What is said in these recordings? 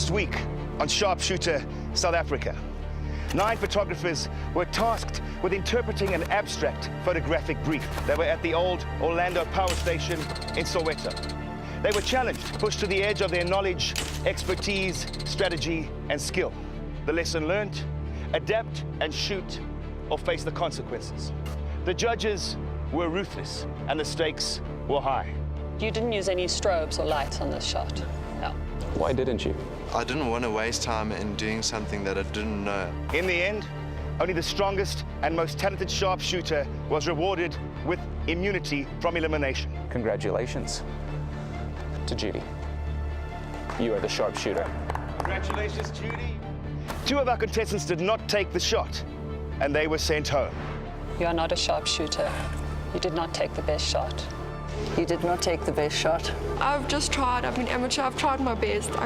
Last week on Sharpshooter South Africa, 9 photographers were tasked with interpreting an abstract photographic brief. They were at the old Orlando Power Station in Soweto. They were challenged, pushed to the edge of their knowledge, expertise, strategy, and skill. The lesson learned: adapt and shoot or face the consequences. The judges were ruthless and the stakes were high. You didn't use any strobes or lights on this shot. No. Why didn't you? I didn't want to waste time in doing something that I didn't know. In the end, only the strongest and most talented sharpshooter was rewarded with immunity from elimination. Congratulations to Judy. You are the sharpshooter. Congratulations, Judy. 2 of our contestants did not take the shot, and they were sent home. You are not a sharpshooter. You did not take the best shot. You did not take the best shot. I've just tried. I've been amateur. I've tried my best. I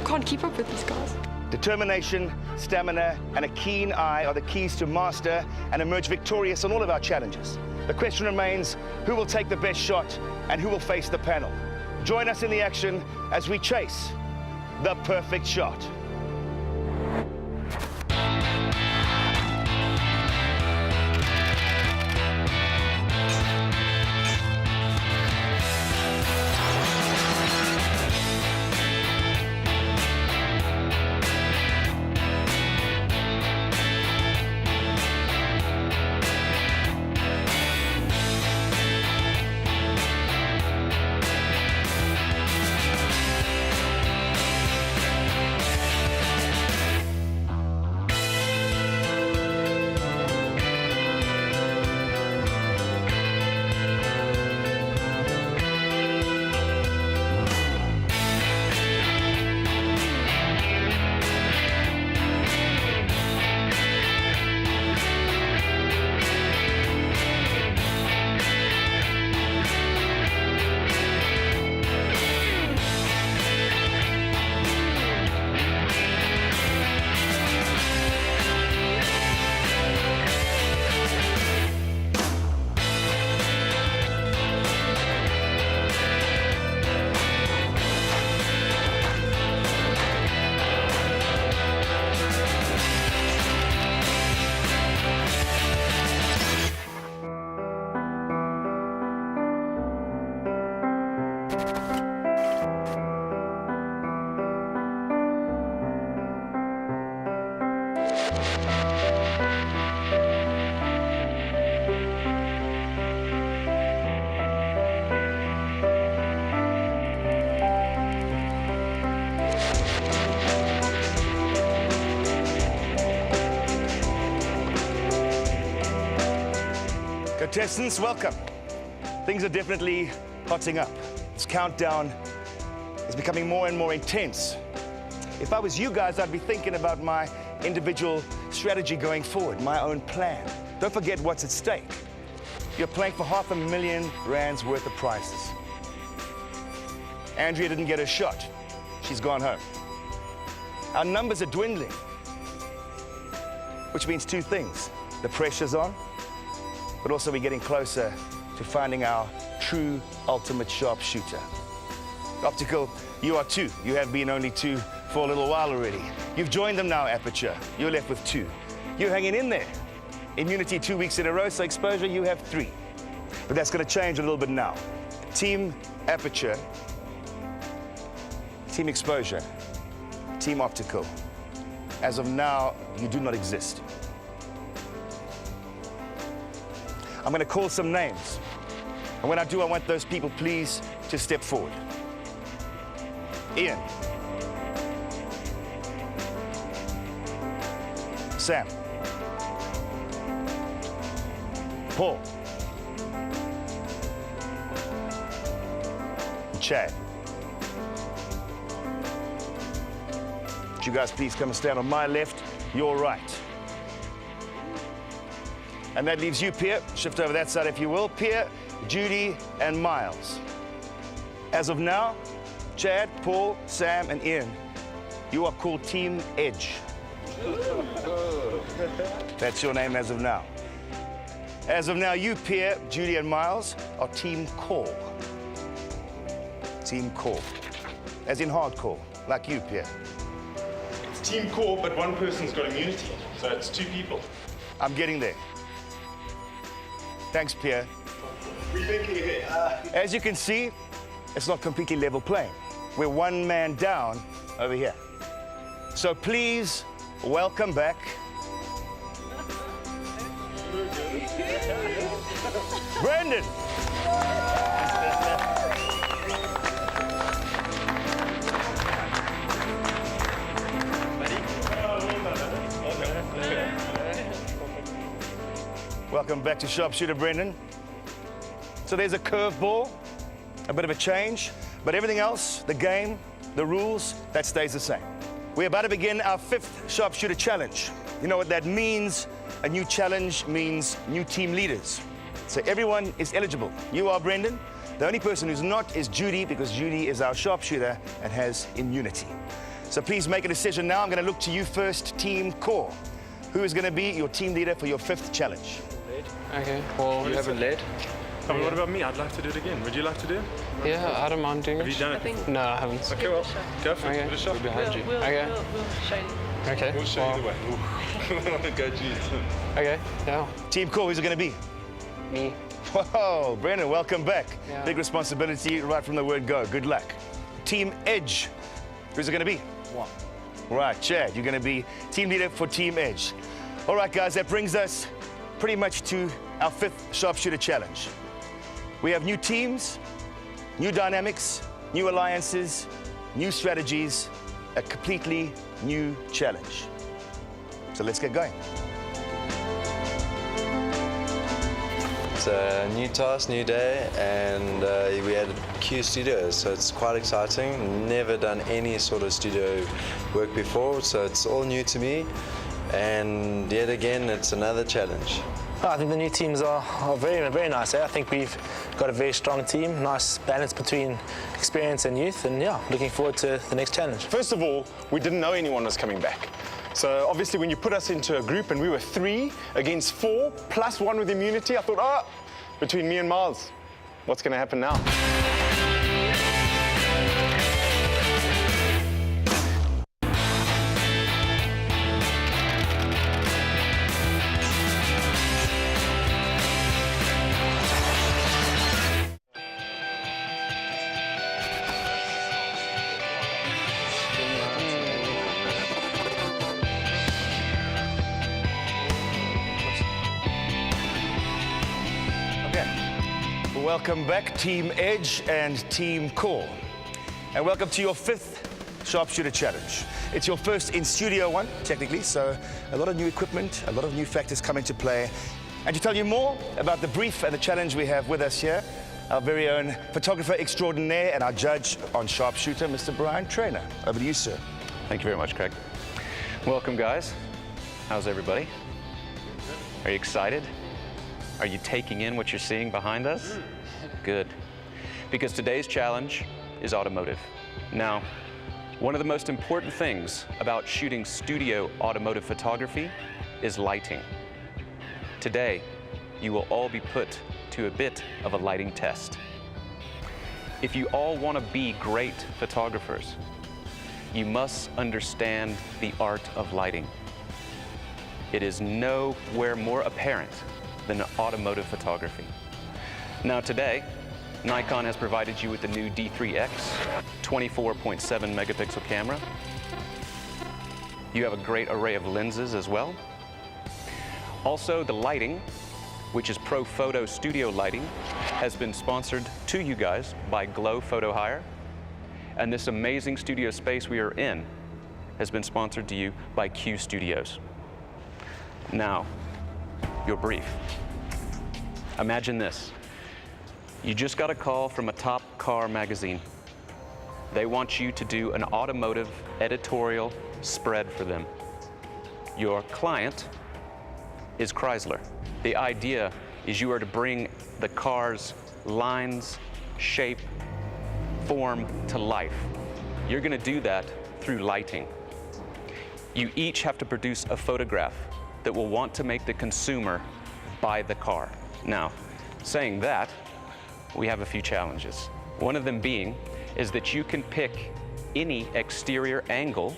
can't keep up with these guys. Determination, stamina, and a keen eye are the keys to master and emerge victorious on all of our challenges. The question remains, who will take the best shot and who will face the panel? Join us in the action as we chase the perfect shot. Contestants, welcome. Things are definitely hotting up. This countdown is becoming more and more intense. If I was you guys, I'd be thinking about my individual strategy going forward, my own plan. Don't forget what's at stake. You're playing for R500,000 worth of prizes. Andrea didn't get her shot. She's gone home. Our numbers are dwindling, which means 2 things. The pressure's on, but also we're getting closer to finding our true ultimate sharpshooter. Optical, you are 2. You have been only 2 for a little while already. You've joined them now, Aperture. You're left with 2. You're hanging in there. Immunity 2 weeks in a row, so exposure, you have 3. But that's going to change a little bit now. Team Aperture, Team Exposure, Team Optical. As of now, you do not exist. I'm going to call some names. And when I do, I want those people, please, to step forward. Ian. Sam. Paul. Chad. Would you guys please come and stand on my left, your right. And that leaves you, Pierre. Shift over that side, if you will. Pierre, Judy, and Miles. As of now, Chad, Paul, Sam, and Ian, you are called Team Edge. That's your name as of now. As of now, you, Pierre, Judy, and Miles, are Team Core. Team Core. As in hardcore. like you, Pierre. It's team core, but one person's got immunity, so it's 2 people. I'm getting there. Thanks, Pierre. As you can see, it's not completely level playing. We're one man down over here. So please welcome back Brendan. Welcome back to Sharpshooter, Brendan. So there's a curveball, a bit of a change, but everything else, the game, the rules, that stays the same. We're about to begin our 5th Sharpshooter Challenge. You know what that means? A new challenge means new team leaders. So everyone is eligible. You are, Brendan. The only person who's not is Judy, because Judy is our sharpshooter and has immunity. So please make a decision now. I'm going to look to you first, Team Core. Who is going to be your team leader for your 5th challenge? Okay, well, you haven't led. Oh, but what about me? I'd like to do it again. Would you like to do it? Yeah, I don't mind doing Have you it. done it before? No, I haven't. Okay, well, go for it. Okay. Give it a shot. Behind you. We'll show you. Okay. We'll show you the way. Ooh. Go, geez. Okay, yeah. Team Core, who's it going to be? Me. Whoa, Brendan, welcome back. Yeah. Big responsibility right from the word go. Good luck. Team Edge, who's it going to be? What? Right, Chad, you're going to be team leader for Team Edge. All right, guys, that brings us pretty much to our 5th Sharpshooter Challenge. We have new teams, new dynamics, new alliances, new strategies, a completely new challenge. So let's get going. It's a new task, new day, and we had Q Studios, so it's quite exciting. Never done any sort of studio work before, so it's all new to me. And yet again, it's another challenge. I think the new teams are very, very nice. I think we've got a very strong team, nice balance between experience and youth, and yeah, looking forward to the next challenge. First of all, we didn't know anyone was coming back. So obviously when you put us into a group and we were 3 against 4, plus 1 with immunity, I thought, between me and Miles, what's going to happen now? Welcome back, Team Edge and Team Core. And welcome to your 5th Sharpshooter Challenge. It's your first in-studio one, technically, so a lot of new equipment, a lot of new factors come into play. And to tell you more about the brief and the challenge we have with us here, our very own photographer extraordinaire and our judge on Sharpshooter, Mr. Brian Traynor. Over to you, sir. Thank you very much, Craig. Welcome, guys. How's everybody? Are you excited? Are you taking in what you're seeing behind us? Good. Because today's challenge is automotive. Now, one of the most important things about shooting studio automotive photography is lighting. Today, you will all be put to a bit of a lighting test. If you all want to be great photographers, you must understand the art of lighting. It is nowhere more apparent than automotive photography. Now today, Nikon has provided you with the new D3X 24.7 megapixel camera. You have a great array of lenses as well. Also, the lighting, which is Pro Photo Studio lighting, has been sponsored to you guys by Glow Photo Hire. And this amazing studio space we are in has been sponsored to you by Q Studios. Now, your brief. Imagine this. You just got a call from a top car magazine. They want you to do an automotive editorial spread for them. Your client is Chrysler. The idea is you are to bring the car's lines, shape, form to life. You're going to do that through lighting. You each have to produce a photograph that will want to make the consumer buy the car. Now, saying that, we have a few challenges. One of them being is that you can pick any exterior angle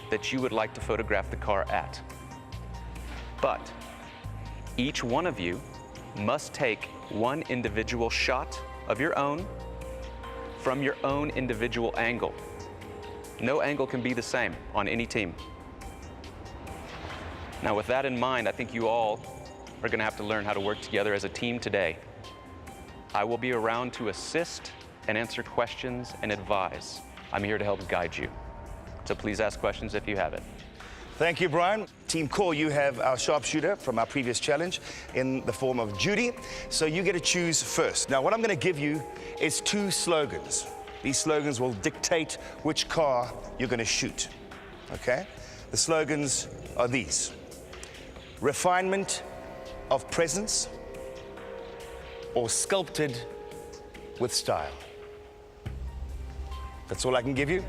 that you would like to photograph the car at. But each one of you must take one individual shot of your own from your own individual angle. No angle can be the same on any team. Now, with that in mind, I think you all are going to have to learn how to work together as a team today. I will be around to assist and answer questions and advise. I'm here to help guide you. So please ask questions if you have it. Thank you, Brian. Team Core, you have our sharpshooter from our previous challenge in the form of Judy. So you get to choose first. Now, what I'm going to give you is 2 slogans. These slogans will dictate which car you're going to shoot. Okay? The slogans are these: refinement of presence, or sculpted with style. That's all I can give you.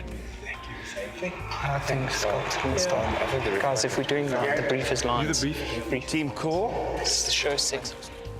I think sculpted with style. Guys, if we're doing that, the brief is lines. Team Core, It's the show 6.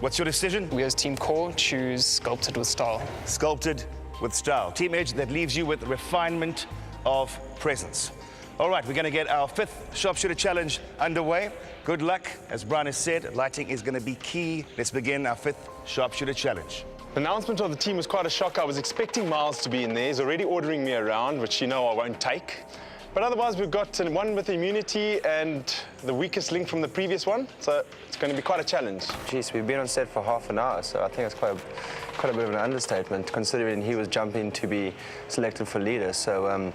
what's your decision? We as Team Core choose sculpted with style. Sculpted with style. Team Edge, that leaves you with refinement of presence. All right, we're going to get our 5th sharpshooter challenge underway. Good luck. As Brian has said, lighting is going to be key. Let's begin our 5th sharpshooter challenge. The announcement of the team was quite a shock. I was expecting Miles to be in there. He's already ordering me around, which you know I won't take. But otherwise, we've got one with immunity and the weakest link from the previous one. So it's going to be quite a challenge. Jeez, we've been on set for half an hour, so I think it's quite a bit of an understatement, considering he was jumping to be selected for leader. So,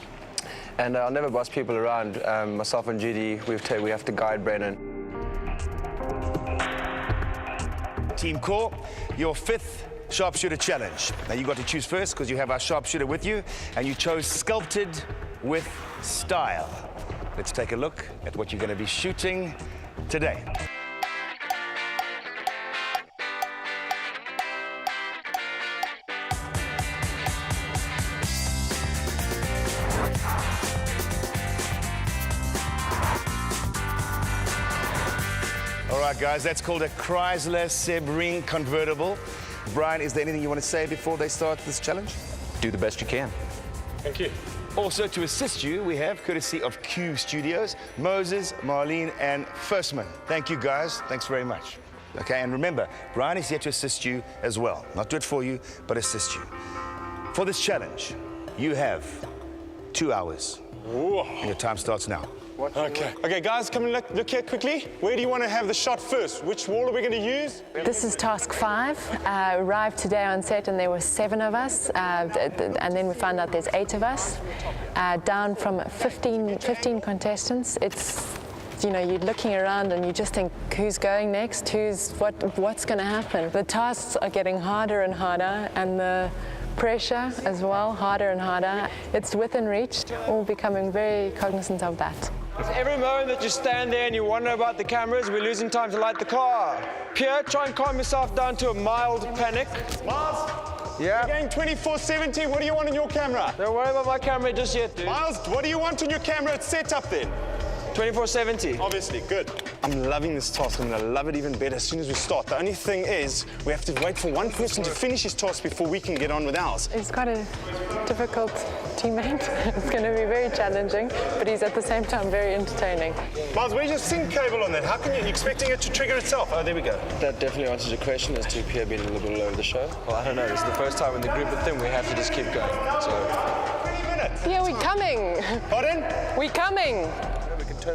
and I'll never boss people around. Myself and Judy, we have to guide Brennan. Team Core, your 5th sharpshooter challenge. Now you got to choose first because you have our sharpshooter with you, and you chose sculpted with style. Let's take a look at what you're going to be shooting today. All right, guys, that's called a Chrysler Sebring convertible. Brian, is there anything you want to say before they start this challenge? Do the best you can. Thank you. Also, to assist you, we have, courtesy of Q Studios, Moses, Marlene, and Firstman. Thank you, guys. Thanks very much. Okay, and remember, Brian is here to assist you as well. Not do it for you, but assist you. For this challenge, you have 2 hours. Whoa. And your time starts now. Okay, guys, come and look here quickly. Where do you want to have the shot first? Which wall are we going to use? This is task 5. Arrived today on set and there were 7 of us, and then we found out there's 8 of us. Down from 15 contestants. It's, you know, you're looking around and you just think, who's going next? What's going to happen? The tasks are getting harder and harder, and the pressure as well, harder and harder. It's within reach, all becoming very cognizant of that. Every moment that you stand there and you wonder about the cameras, we're losing time to light the car. Pierre, try and calm yourself down to a mild panic. Miles? Yeah? You're going 24/70. What do you want on your camera? Don't worry about my camera just yet, dude. Miles, what do you want on your camera? It's set up then. 24/70. Obviously, good. I'm loving this task. I'm going to love it even better as soon as we start. The only thing is, we have to wait for one person to finish his task before we can get on with ours. He's quite a difficult teammate. It's going to be very challenging, but he's at the same time very entertaining. Miles, where's your sync cable on that? How can you expecting it to trigger itself? Oh, there we go. That definitely answers your question as to Pierre being a little bit all over the show. Well, I don't know. This is the first time in the group with him. We have to just keep going. So. 20 minutes. Yeah, we're coming. Pardon? We're coming.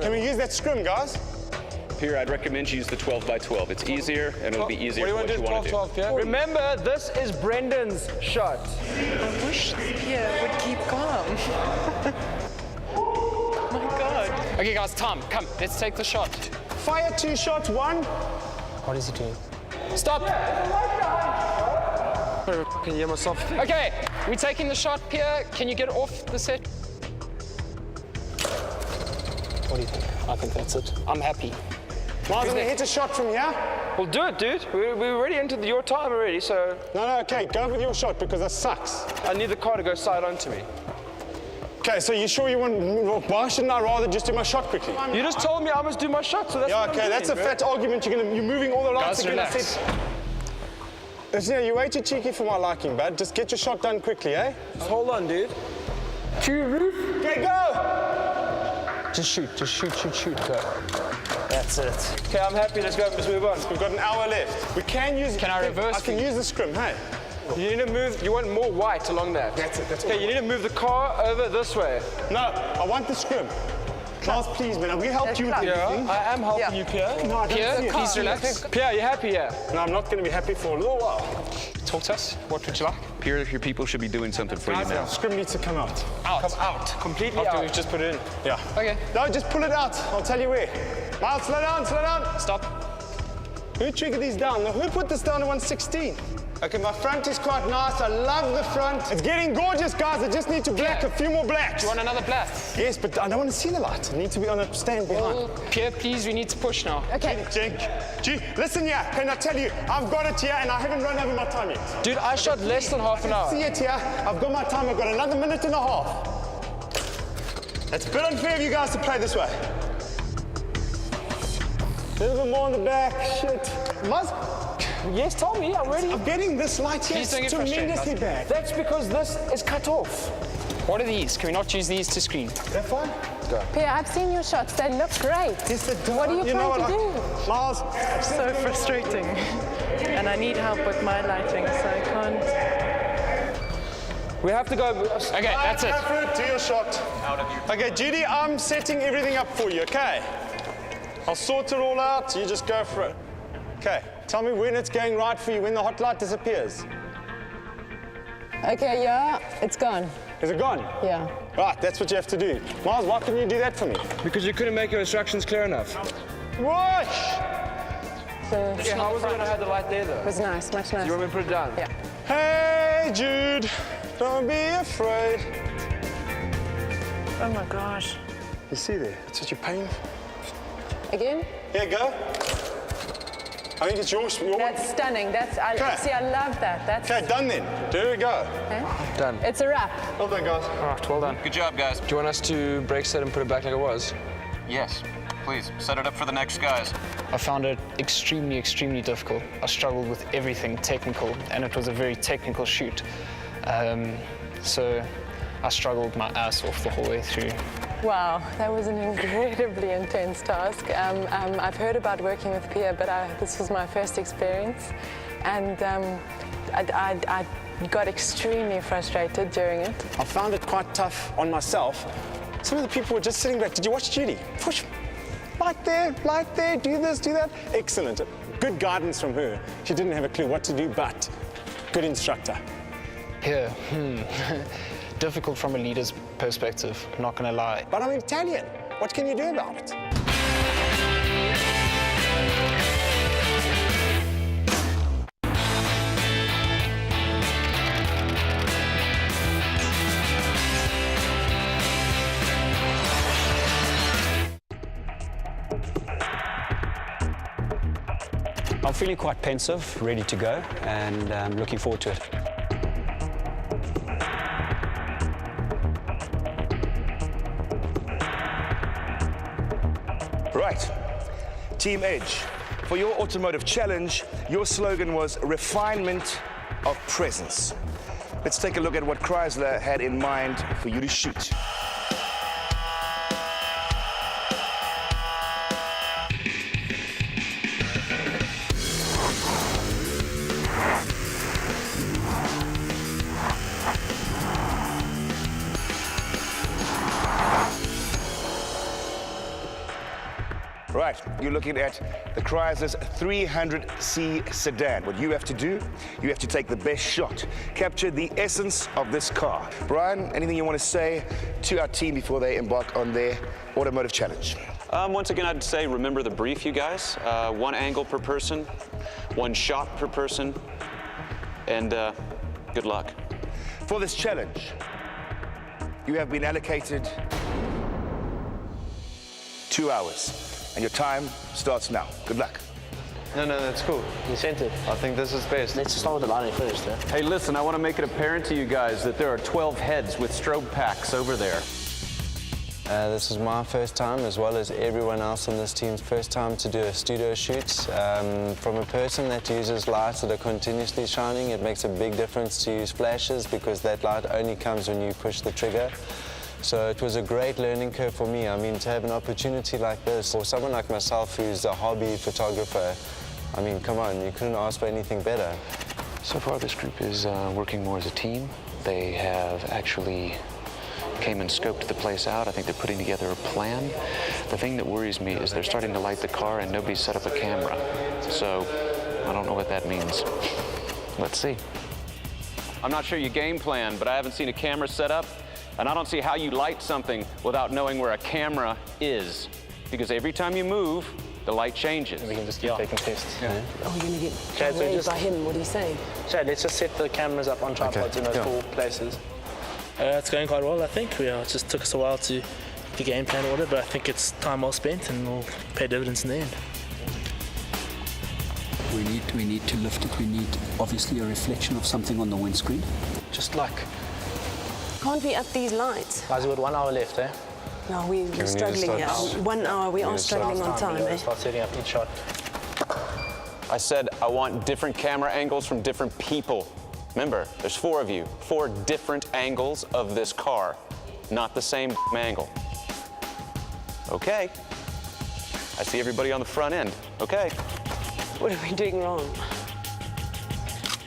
Can we use that scrim, guys? Here, I'd recommend you use the 12x12. It's easier, and it'll be easier for what you want to do. 12, Pierre? Remember, this is Brendan's shot. I wish Pierre would keep calm. Oh my God. Okay, guys, Tom, come. Let's take the shot. Fire 2 shots, 1. What is he doing? Stop. Can you hear myself? Okay, we're taking the shot, Pierre. Can you get off the set? What do you think? I think that's it. I'm happy. Miles, I'm going to hit a shot from here. Well, do it, dude. We're already into your time already, so... No, okay, go with your shot because that sucks. I need the car to go side on to me. Okay, so you sure you want... Why shouldn't I rather just do my shot quickly? You just told me I must do my shot, so that's Yeah, what I'm okay, that's a doing, fat argument. You're moving all the lights. Guys, relax. Listen, you're way too cheeky for my liking, bud. Just get your shot done quickly, eh? Just hold on, dude. Okay, go! Just shoot, go. That's it. Okay, I'm happy. Let's go. Let's move on. We've got an hour left. We can use. Can I reverse? I can use the scrim. Hey. You need to move, you want more white along that. That's it. That's Okay, you need to move the car over this way. No, I want the scrim. Miles, please, man. We helped you with everything. I am helping you, Pierre. No, I don't Pierre, see it. please relax. Pierre, you happy here? No, I'm not going to be happy for a little while. Talk to us. What would you like? Pierre, your people should be doing something for you now. Scrim needs to come out. Out. Come out. Completely After out. we've just put it in. Yeah. Okay. No, just pull it out. I'll tell you where. Miles, slow down, slow down. Stop. Who triggered these down? Now, who put this down to 116? Okay, my front is quite nice. I love the front. It's getting gorgeous, guys. I just need to black a few more blacks. Do you want another black? Yes, but I don't want to see the light. I need to be on a stand behind. Well, Pierre, please, we need to push now. Okay. Gee, listen here. Can I tell you? I've got it here, and I haven't run over my time yet. Dude, I shot less than half an hour. See it here. I've got my time. I've got another minute and a half. It's a bit unfair of you guys to play this way. A little bit more on the back. Shit. Yes, tell me, I'm ready. I'm getting this light here. Please don't It's get frustrated, tremendously bad. That's because this is cut off. What are these? Can we not use these to screen? They're fine. Pierre, I've seen your shots. They look great. Yes, they do. What are you trying to do? Miles, So frustrating. And I need help with my lighting, so I can't. We have to go. Okay, that's it. Go for it. Do your shot. Okay, Judy, I'm setting everything up for you, okay? I'll sort it all out. You just go for it. Okay, tell me when it's going right for you, when the hot light disappears. Okay, yeah, it's gone. Is it gone? Yeah. Right, that's what you have to do. Miles, why couldn't you do that for me? Because you couldn't make your instructions clear enough. Whoosh! So Yeah, how was I going to have the light there, though? it was nice, much nicer. You want me to put it down? Yeah. Hey, Jude, don't be afraid. Oh my gosh. You see there? That's what you're paying for. Again? Here, go. I think it's yours. That's stunning. Okay. See, I love that. That's Okay, done then. There we go. Done. It's a wrap. Well done, guys. All right, well done. Good job, guys. Do you want us to break set and put it back like it was? Yes, please set it up for the next guys. I found it extremely, extremely difficult. I struggled with everything technical, and it was a very technical shoot. So I struggled my ass off the whole way through. Wow, that was an incredibly intense task. I've heard about working with Pierre, but this was my first experience. And I got extremely frustrated during it. I found it quite tough on myself. Some of the people were just sitting back. Did you watch Judy? Push. Light there, do this, do that. Excellent. Good guidance from her. She didn't have a clue what to do, but good instructor. Yeah, difficult from a leader's perspective, not gonna lie. But I'm Italian. What can you do about it? I'm feeling quite pensive, ready to go, and I'm looking forward to it. Right. Team Edge, for your automotive challenge, your slogan was refinement of presence. Let's take a look at what Chrysler had in mind for you to shoot. Right, you're looking at the Chrysler's 300C sedan. What you have to do, you have to take the best shot, capture the essence of this car. Brian, anything you want to say to our team before they embark on their automotive challenge? Once again, I'd say remember the brief, you guys. One angle per person, one shot per person, and good luck. For this challenge, you have been allocated 2 hours. And your time starts now. Good luck. No, that's cool. Incentive. I think this is best. Let's start with the lighting first. Hey, listen, I want to make it apparent to you guys that there are 12 heads with strobe packs over there. This was my first time, as well as everyone else on this team's first time to do a studio shoot. From a person that uses lights that are continuously shining, it makes a big difference to use flashes because that light only comes when you push the trigger. So it was a great learning curve for me. I mean, to have an opportunity like this, for someone like myself who's a hobby photographer, I mean, come on, you couldn't ask for anything better. So far, this group is working more as a team. They have actually came and scoped the place out. I think they're putting together a plan. The thing that worries me is they're starting to light the car and nobody's set up a camera. So I don't know what that means. Let's see. I'm not sure you game plan, but I haven't seen a camera set up, and I don't see how you light something without knowing where a camera is. Because every time you move, the light changes. We can just keep taking tests. Oh, you're going to get Chad, so by him. What are you saying? Chad, let's just set the cameras up on tripods in those 4 places. It's going quite well, I think. It just took us a while to the game plan order, but I think it's time well spent and we'll pay dividends in the end. We need to lift it. We need, obviously, a reflection of something on the windscreen. Just like... Can't we up these lights? Guys, we've got 1 hour left, eh? No, we're struggling here. 1 hour, we are struggling on time, eh? Start setting up each shot. I said I want different camera angles from different people. Remember, there's 4 of you, 4 different angles of this car, not the same angle. Okay. I see everybody on the front end. Okay. What are we doing wrong?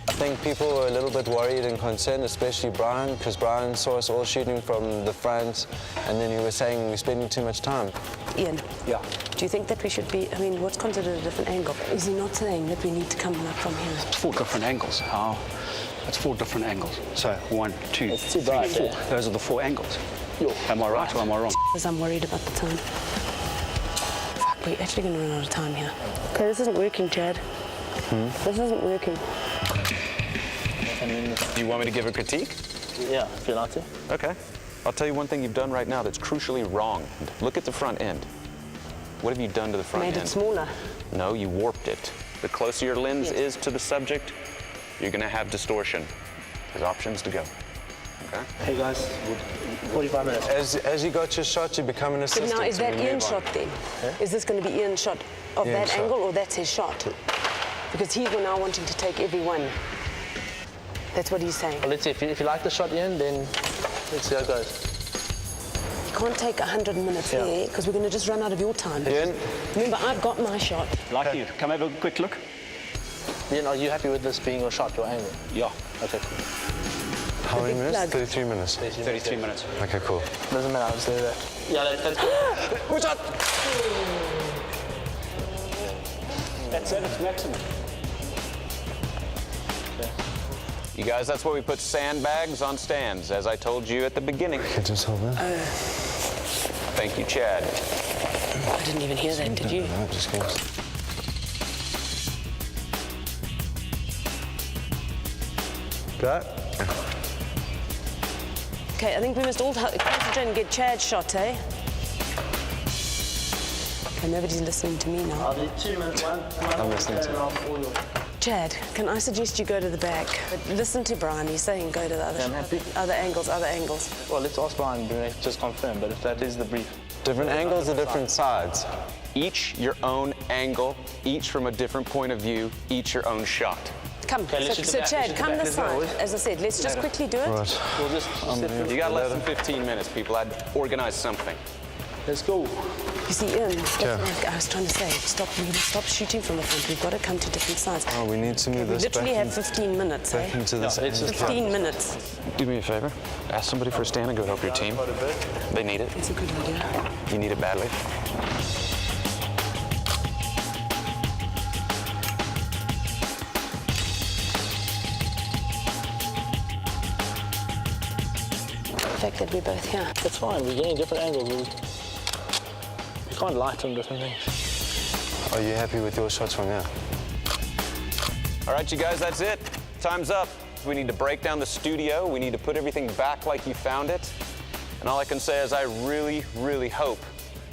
I think people were a little bit worried and concerned, especially Brian, because Brian saw us all shooting from the front, and then he was saying we're spending too much time. Ian. Yeah. Do you think that we should be, I mean, what's considered a different angle? Is he not saying that we need to come up from here? It's 4 different angles. How? It's 4 different angles. So 1, 2, It's too 3, bright, 4. yeah. Those are the 4 angles. Am I right or am I wrong? Because I'm worried about the time. Fuck, we're actually going to run out of time here. Okay, this isn't working, Chad. This isn't working. Do you want me to give a critique? Yeah, if you like to. Okay. I'll tell you one thing you've done right now that's crucially wrong. Look at the front end. What have you done to the front end? Made it smaller. No, you warped it. The closer your lens is to the subject, you're going to have distortion. There's options to go. Okay? Hey guys, 45 minutes. As you got your shot, you become an But assistant. now, is that so we move Ian's on. shot then? Is this going to be Ian's shot of Ian's that shot. angle, or that's his shot? Because he's now wanting to take every one. That's what he's saying. Well, let's see, if you like the shot, Ian, then let's see how it goes. You can't take 100 minutes there, because we're going to just run out of your time. Ian? Remember, I've got my shot. Like you. Come have a quick look. Ian, are you happy with this being your shot, your angle? Yeah. Okay, cool. How many minutes? plug. 33 minutes. 33 minutes. Okay, cool. Doesn't matter, I'll just leave it there. Yeah, let's go. Good shot! That's it. It's maximum. You guys, that's why we put sandbags on stands, as I told you at the beginning. Just hold that. Thank you, Chad. I didn't even hear that, did you? No, just goes. Got it? Okay, I think we must all concentrate and get Chad's shot, eh? Okay, nobody's listening to me now. I'll do 2 minutes, one. I'm listening to you. Chad, can I suggest you go to the back? But listen to Brian, he's saying go to the other, Yeah, I'm happy. other angles, other angles. Well, let's ask Brian, just confirm, but if that is the brief. Different angles are different sides. Each your own angle, each from a different point of view, each your own shot. Come, let's so, just so do that, Chad, let's do come that. this Let's go, side. As I said, let's just quickly do it. Right. We'll just sit through. You got less than 15 minutes, people. I'd organize something. Let's go. You see, Ian, that's what I was trying to say. Stop shooting from the front. We've got to come to different sides. Oh, we need to move We this literally back have 15 minutes, back eh? into this. let's just 15 minutes. Do me a favor. Ask somebody for a stand and go help your team. They need it. It's a good idea. You need it badly. The fact that we're both here. That's fine, we're getting different angles. We can't light on different things. Are you happy with your shots from here? All right, you guys, that's it. Time's up. We need to break down the studio. We need to put everything back like you found it. And all I can say is I really, really hope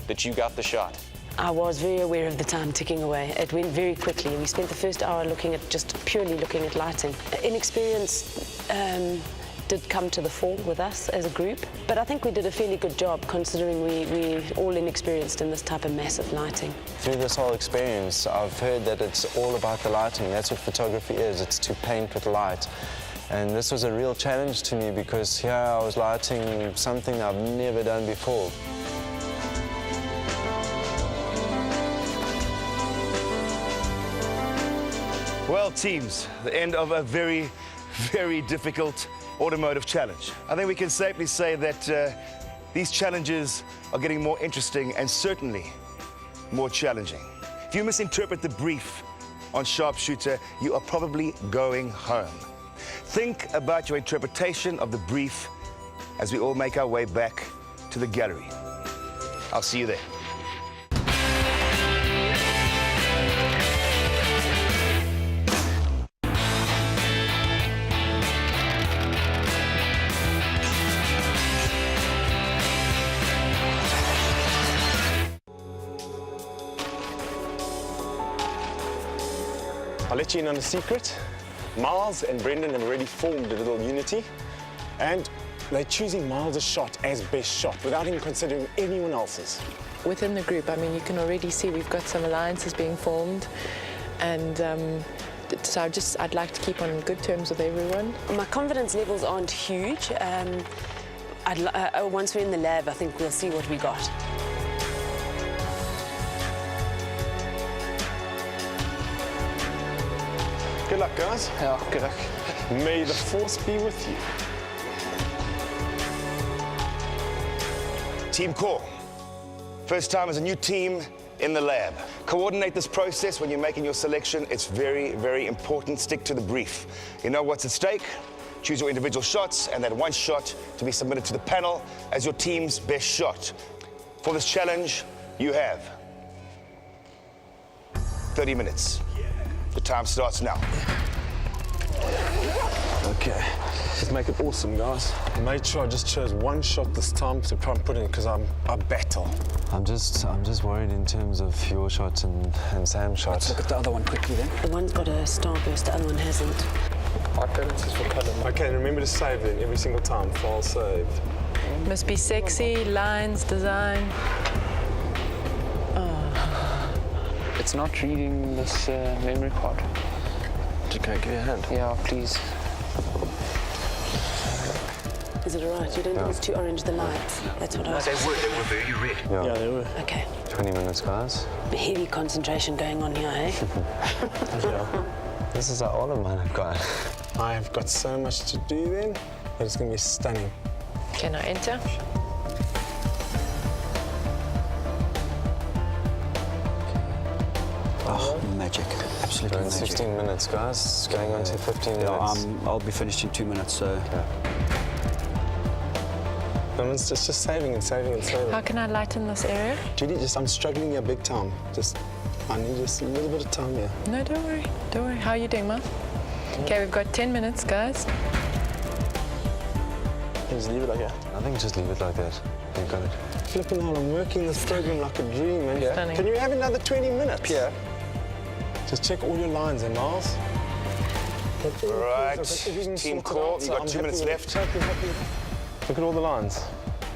that you got the shot. I was very aware of the time ticking away. It went very quickly. We spent the first hour just purely looking at lighting. Inexperienced did come to the fore with us as a group. But I think we did a fairly good job considering we're all inexperienced in this type of massive lighting. Through this whole experience, I've heard that it's all about the lighting. That's what photography is. It's to paint with light. And this was a real challenge to me because here I was lighting something I've never done before. Well, teams, the end of a very, very difficult automotive challenge. I think we can safely say that these challenges are getting more interesting and certainly more challenging. If you misinterpret the brief on Sharpshooter, you are probably going home. Think about your interpretation of the brief as we all make our way back to the gallery. I'll see you there. I'll let you in on a secret. Miles and Brendan have already formed a little unity, and they're choosing Miles' shot as best shot without even considering anyone else's. Within the group, I mean, you can already see we've got some alliances being formed, and so I'd like to keep on good terms with everyone. My confidence levels aren't huge. Once we're in the lab, I think we'll see what we got. Good luck, guys. Yeah, good luck. May the force be with you. Team Core, first time as a new team in the lab. Coordinate this process when you're making your selection. It's very, very important. Stick to the brief. You know what's at stake. Choose your individual shots and that one shot to be submitted to the panel as your team's best shot. For this challenge, you have 30 minutes. The time starts now. Okay, let's make it awesome, guys. I made sure I just chose one shot this time to try and put in because I battle. I'm just worried in terms of your shots and Sam's shots. Let's look at the other one quickly then. The one's got a starburst, the other one hasn't. My clearance is for Cullen. Okay, remember to save then every single time. File saved. Must be sexy, lines, design. It's not reading this memory card. Okay, give me a hand. Yeah, please. Is it all right? You don't think it's too orange, the lights? That's what I was... They were very red. Yeah, they were. Okay. 20 minutes, guys. Heavy concentration going on here, eh? Yeah. This is all of mine I've got. I have got so much to do then that it's going to be stunning. Can I enter? Oh, magic. Absolutely We're in magic. 16 minutes, guys. It's going on to 15 minutes. I'll be finished in 2 minutes, so... Okay. No, it's just saving and saving and saving. How can I lighten this area? Judy, I'm struggling here big time. I need just a little bit of time here. No, don't worry. Don't worry. How are you doing, Ma? Okay, we've got 10 minutes, guys. Just leave it like that. I think just leave it like that. You got it. Flipping out, I'm working this program like a dream, man. Stunning. Can you have another 20 minutes? Yeah. Just check all your lines, Miles. All right, Team Core, you've got 2 minutes left. Look at all the lines.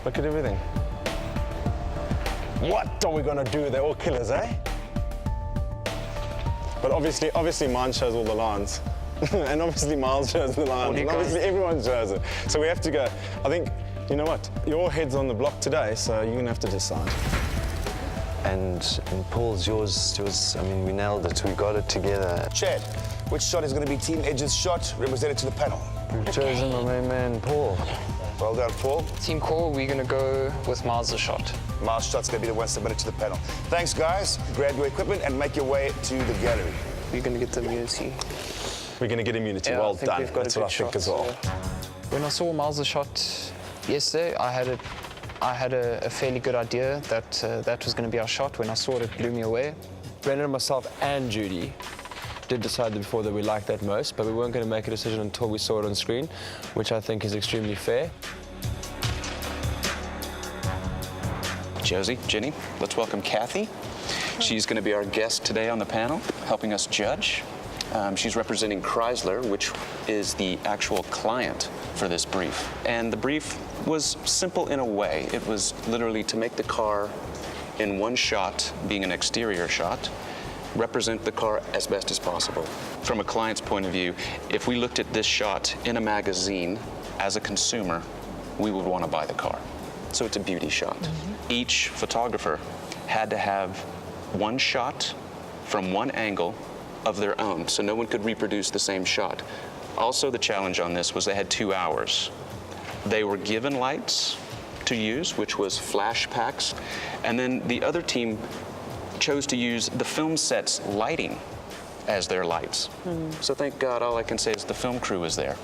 Look at everything. What are we gonna do? They're all killers, eh? But obviously mine shows all the lines. And obviously Miles shows the lines. And obviously everyone shows it. So we have to go. I think, you know what? Your head's on the block today, so you're gonna have to decide. And Paul's, yours, I mean, we nailed it. We got it together. Chad, which shot is going to be Team Edge's shot represented to the panel? We've chosen my main man, Paul. Well done, Paul. Team Core, we're going to go with Miles' shot. Miles' shot's going to be the one submitted to the panel. Thanks, guys. Grab your equipment and make your way to the gallery. We're going to get the immunity. We're going to get immunity. Yeah, well I think done. we've got That's a what I good think shot, as well. When I saw Miles' shot yesterday, I had a fairly good idea that that was going to be our shot. When I saw it, it blew me away. Brendan, myself, and Judy did decide before that we liked that most, but we weren't going to make a decision until we saw it on screen, which I think is extremely fair. Josie, Jenny, let's welcome Kathy. She's going to be our guest today on the panel, helping us judge. She's representing Chrysler, which is the actual client for this brief. And the brief was simple in a way. It was literally to make the car in one shot, being an exterior shot, represent the car as best as possible. From a client's point of view, if we looked at this shot in a magazine, as a consumer, we would want to buy the car. So it's a beauty shot. Each photographer had to have one shot from one angle of their own, so no one could reproduce the same shot. Also, the challenge on this was they had 2 hours. They were given lights to use, which was flash packs, and then the other team chose to use the film set's lighting as their lights. So thank God, all I can say is the film crew was there.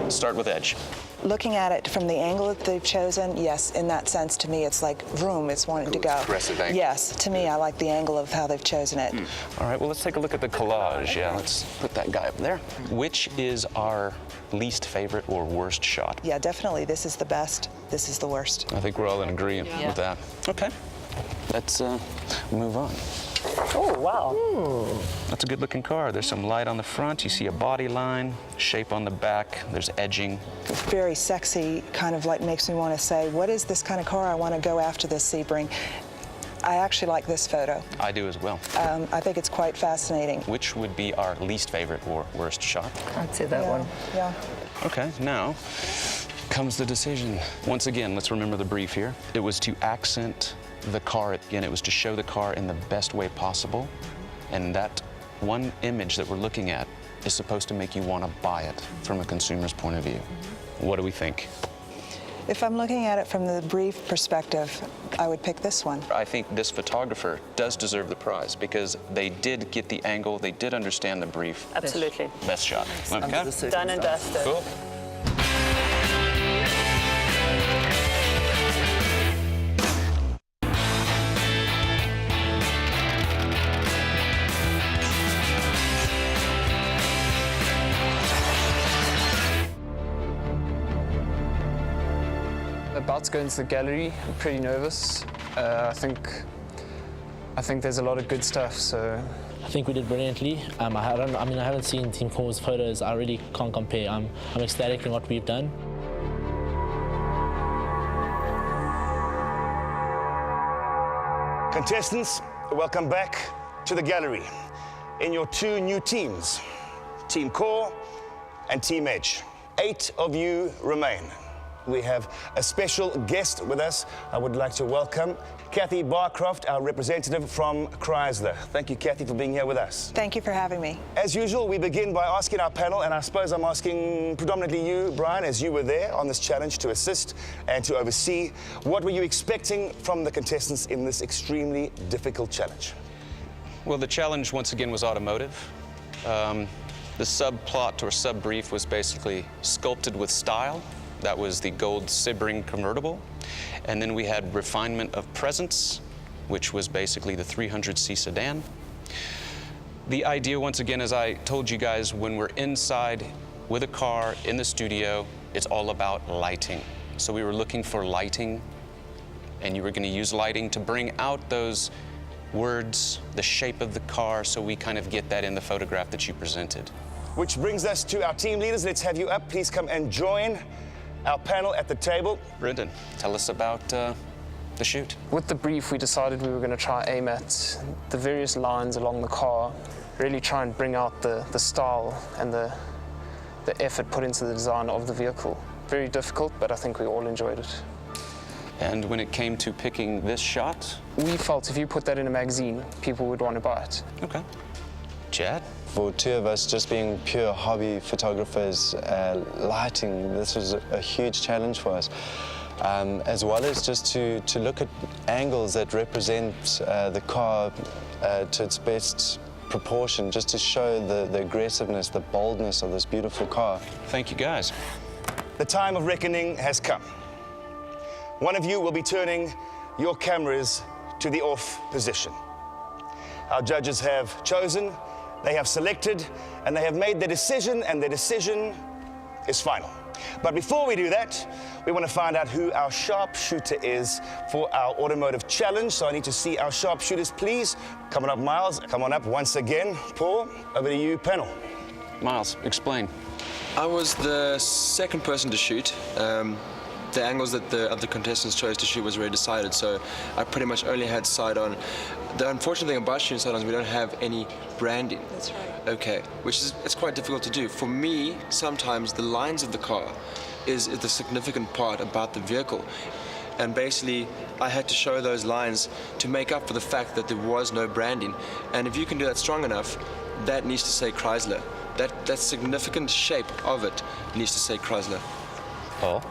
Start with Edge. Looking at it from the angle that they've chosen, yes, in that sense, to me, it's like vroom, it's wanting to go. Aggressive angle. Yes, to me, I like the angle of how they've chosen it. All right, well, let's take a look at the collage. Yeah, let's put that guy up there. Which is our least favorite or worst shot? Yeah, definitely, this is the best, this is the worst. I think we're all in agreement with that. Okay, let's move on. Oh, wow. That's a good looking car. There's some light on the front. You see a body line, shape on the back. There's edging. Very sexy, kind of like makes me want to say, what is this kind of car? I want to go after this Sebring. I actually like this photo. I do as well. I think it's quite fascinating. Which would be our least favorite or worst shot? I'd say that one. Yeah. Okay, now comes the decision. Once again, let's remember the brief here. It was to accent the car, again, it was to show the car in the best way possible. And that one image that we're looking at is supposed to make you want to buy it from a consumer's point of view. What do we think? If I'm looking at it from the brief perspective, I would pick this one. I think this photographer does deserve the prize because they did get the angle, they did understand the brief. Absolutely. Best shot. Okay. Done and dusted. Cool. About to go into the gallery, I'm pretty nervous. I think there's a lot of good stuff, so. I think we did brilliantly. I haven't seen Team Core's photos. I really can't compare. I'm ecstatic in what we've done. Contestants, welcome back to the gallery in your two new teams, Team Core and Team Edge. 8 of you remain. We have a special guest with us. I would like to welcome Kathy Barcroft, our representative from Chrysler. Thank you, Kathy, for being here with us. Thank you for having me. As usual, we begin by asking our panel, and I suppose I'm asking predominantly you, Brian, as you were there on this challenge to assist and to oversee. What were you expecting from the contestants in this extremely difficult challenge? Well, the challenge, once again, was automotive. The subplot or sub-brief was basically sculpted with style. That was the gold Sebring convertible. And then we had refinement of presence, which was basically the 300C sedan. The idea, once again, as I told you guys, when we're inside with a car in the studio, it's all about lighting. So we were looking for lighting, and you were going to use lighting to bring out those words, the shape of the car, so we kind of get that in the photograph that you presented. Which brings us to our team leaders. Let's have you up. Please come and join our panel at the table. Brendan, tell us about the shoot. With the brief, we decided we were going to try aim at the various lines along the car, really try and bring out the style and the effort put into the design of the vehicle. Very difficult, but I think we all enjoyed it. And when it came to picking this shot? We felt if you put that in a magazine, people would want to buy it. Okay. Chad? For 2 of us just being pure hobby photographers, lighting, this was a huge challenge for us. As well as just to look at angles that represent the car to its best proportion, just to show the aggressiveness, the boldness of this beautiful car. Thank you, guys. The time of reckoning has come. One of you will be turning your cameras to the off position. Our judges have chosen, they have selected, and they have made their decision, and their decision is final. But before we do that, we want to find out who our sharpshooter is for our automotive challenge. So I need to see our sharpshooters, please. Coming up, Miles. Come on up once again. Paul, over to you, panel. Miles, explain. I was the second person to shoot. The angles that the other contestants chose to shoot was already decided, so I pretty much only had sight on. The unfortunate thing about shooting sight on is we don't have any branding. That's right. Okay, which is it's quite difficult to do. For me, sometimes the lines of the car is the significant part about the vehicle. And basically, I had to show those lines to make up for the fact that there was no branding. And if you can do that strong enough, that needs to say Chrysler. That significant shape of it needs to say Chrysler. Paul,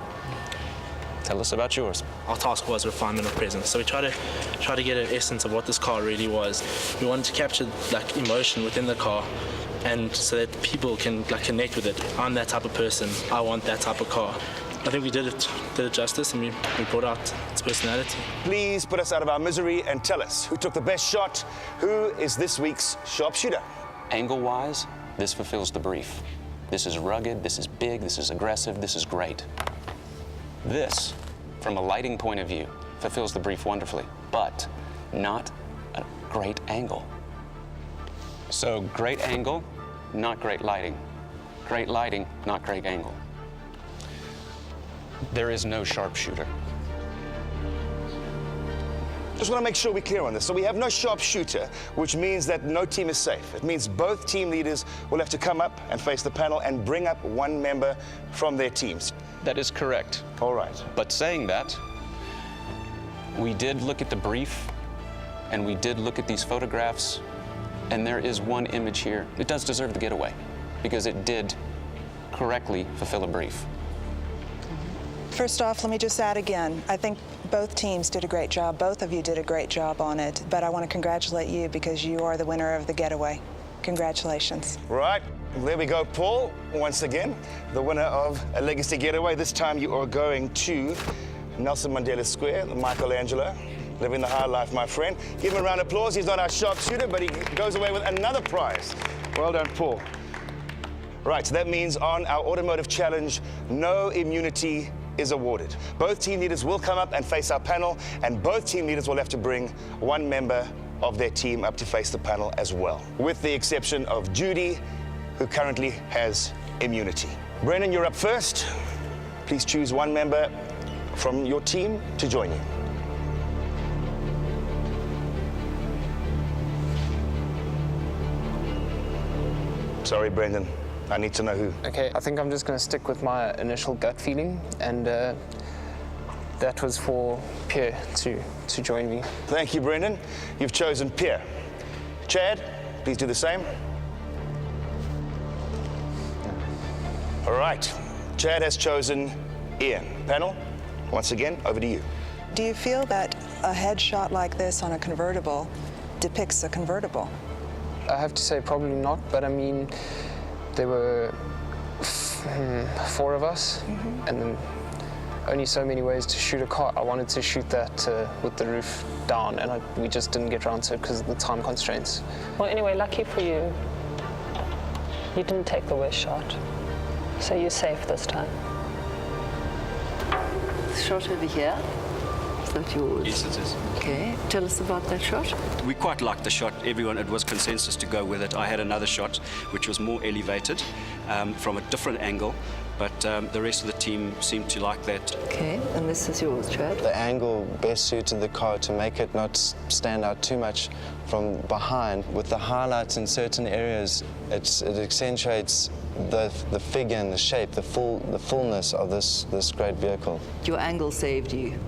tell us about yours. Our task was refinement of presence. So we try to get an essence of what this car really was. We wanted to capture like emotion within the car, and so that people can like connect with it. I'm that type of person. I want that type of car. I think we did it justice, and we brought out its personality. Please put us out of our misery and tell us who took the best shot. Who is this week's sharpshooter? Angle-wise, this fulfills the brief. This is rugged, this is big, this is aggressive, this is great. This, from a lighting point of view, fulfills the brief wonderfully, but not a great angle. So great angle, not great lighting. Great lighting, not great angle. There is no sharpshooter. Just want to make sure we're clear on this. So we have no sharpshooter, which means that no team is safe. It means both team leaders will have to come up and face the panel and bring up one member from their teams. That is correct. All right. But saying that, we did look at the brief, and we did look at these photographs, and there is one image here. It does deserve the getaway, because it did correctly fulfill a brief. First off, let me just add again, I think both teams did a great job. Both of you did a great job on it, but I want to congratulate you because you are the winner of the getaway. Congratulations. Right, there we go, Paul. Once again, the winner of a legacy getaway. This time you are going to Nelson Mandela Square, the Michelangelo. Living the high life, my friend. Give him a round of applause. He's not our sharpshooter, but he goes away with another prize. Well done, Paul. Right, so that means on our automotive challenge, no immunity is awarded. Both team leaders will come up and face our panel, and both team leaders will have to bring one member of their team up to face the panel as well, with the exception of Judy, who currently has immunity. Brendan, you're up first. Please choose one member from your team to join you. Sorry, Brendan. I need to know who. Okay, I think I'm just going to stick with my initial gut feeling, and that was for Pierre to join me. Thank you, Brendan. You've chosen Pierre. Chad, please do the same. All right, Chad has chosen Ian. Panel, once again, over to you. Do you feel that a headshot like this on a convertible depicts a convertible? I have to say probably not, but I mean, there were four of us, and then only so many ways to shoot a car. I wanted to shoot that with the roof down, and we just didn't get around to it because of the time constraints. Well, anyway, lucky for you, you didn't take the worst shot. So you're safe this time. Shot over here. Is that yours? Yes, it is. Okay. Tell us about that shot. We quite liked the shot. Everyone, it was consensus to go with it. I had another shot which was more elevated from a different angle, but the rest of the team seemed to like that. Okay, and this is yours, Chad. The angle best suited the car to make it not stand out too much from behind. With the highlights in certain areas, it accentuates the figure and the shape, the fullness of this great vehicle. Your angle saved you,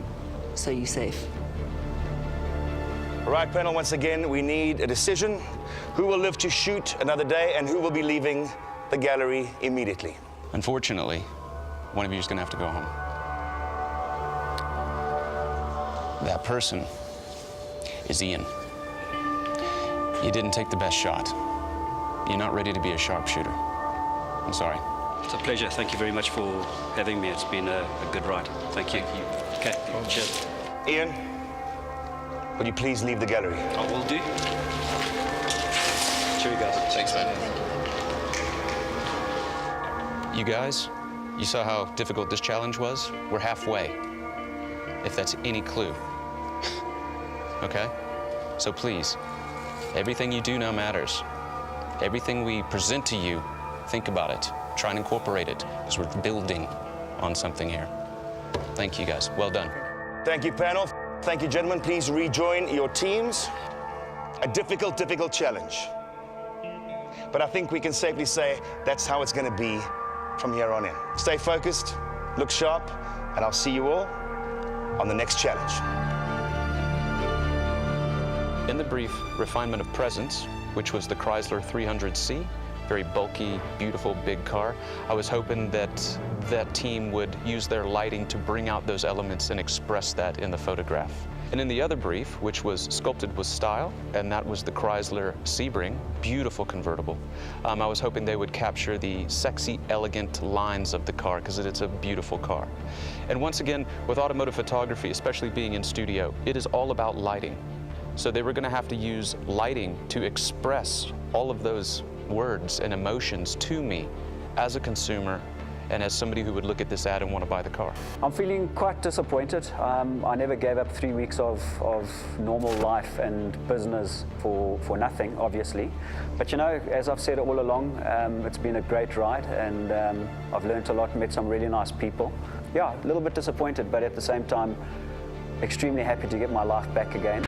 so you're safe. All right, panel, once again, we need a decision. Who will live to shoot another day, and who will be leaving the gallery immediately? Unfortunately, one of you is going to have to go home. That person is Ian. You didn't take the best shot. You're not ready to be a sharpshooter. I'm sorry. It's a pleasure. Thank you very much for having me. It's been a good ride. Thank you. Okay, cheers. Ian, would you please leave the gallery? I will do. Cheerio, guys. Thanks, man. You guys, You saw how difficult this challenge was? We're halfway, if that's any clue. Okay? So please, everything you do now matters. Everything we present to you, think about it. Try and incorporate it, because we're building on something here. Thank you, guys. Well done. Thank you, panel. Thank you, gentlemen. Please rejoin your teams. A difficult, difficult challenge. But I think we can safely say that's how it's going to be from here on in. Stay focused, look sharp, and I'll see you all on the next challenge. In the brief refinement of presence, which was the Chrysler 300C, very bulky, beautiful, big car, I was hoping that that team would use their lighting to bring out those elements and express that in the photograph. And in the other brief, which was sculpted with style, and that was the Chrysler Sebring, beautiful convertible, I was hoping they would capture the sexy, elegant lines of the car, because it's a beautiful car. And once again, with automotive photography, especially being in studio, it is all about lighting. So they were going to have to use lighting to express all of those words and emotions to me as a consumer and as somebody who would look at this ad and want to buy the car. I'm feeling quite disappointed. I never gave up 3 weeks of normal life and business for nothing, obviously. But you know, as I've said all along, it's been a great ride, and I've learned a lot, met some really nice people. Yeah, a little bit disappointed, but at the same time, extremely happy to get my life back again.